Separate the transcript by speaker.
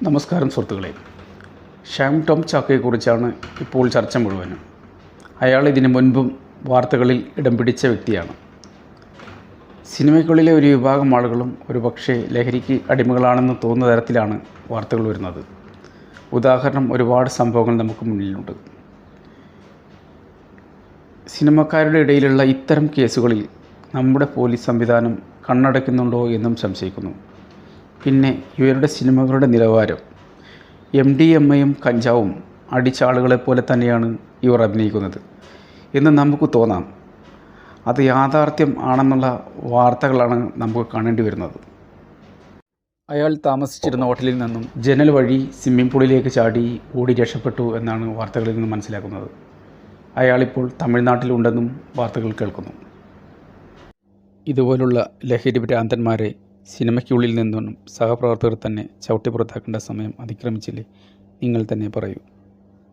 Speaker 1: നമസ്കാരം സുഹൃത്തുക്കളെ. ഷ്യാം ടോം ചാക്കോയെക്കുറിച്ചാണ് ഇപ്പോൾ ചർച്ച മുഴുവനും. അയാൾ ഇതിനു മുൻപും വാർത്തകളിൽ ഇടം പിടിച്ച വ്യക്തിയാണ്. സിനിമയ്ക്കുള്ളിലെ ഒരു വിഭാഗം ആളുകളും ഒരുപക്ഷെ ലഹരിക്ക് അടിമകളാണെന്ന് തോന്നുന്ന തരത്തിലാണ് വാർത്തകൾ വരുന്നത്. ഉദാഹരണം ഒരുപാട് സംഭവങ്ങൾ നമുക്ക് മുന്നിലുണ്ട്. സിനിമക്കാരുടെ ഇടയിലുള്ള ഇത്തരം കേസുകളിൽ നമ്മുടെ പോലീസ് സംവിധാനം കണ്ണടയ്ക്കുന്നുണ്ടോ എന്നും സംശയിക്കുന്നു. പിന്നെ ഇവരുടെ സിനിമകളുടെ നിലവാരം, MDMAയും കഞ്ചാവും അടിച്ച ആളുകളെപ്പോലെ തന്നെയാണ് ഇവർ അഭിനയിക്കുന്നത് എന്ന് നമുക്ക് തോന്നാം. അത് യാഥാർത്ഥ്യം ആണെന്നുള്ള വാർത്തകളാണ് നമുക്ക് കാണേണ്ടി വരുന്നത്. അയാൾ താമസിച്ചിരുന്ന ഹോട്ടലിൽ നിന്നും ജനൽ വഴി സ്വിമ്മിംഗ് പൂളിലേക്ക് ചാടി ഓടി രക്ഷപ്പെട്ടു എന്നാണ് വാർത്തകളിൽ നിന്ന് മനസ്സിലാക്കുന്നത്. അയാളിപ്പോൾ തമിഴ്നാട്ടിലുണ്ടെന്നും വാർത്തകൾ കേൾക്കുന്നു. ഇതുപോലുള്ള ലഹരി ഭ്രാന്തന്മാരെ സിനിമയ്ക്കുള്ളിൽ നിന്നും സഹപ്രവർത്തകർ തന്നെ ചവിട്ടി പുറത്താക്കേണ്ട സമയം അതിക്രമിച്ചില്ലേ? നിങ്ങൾ തന്നെ പറയൂ.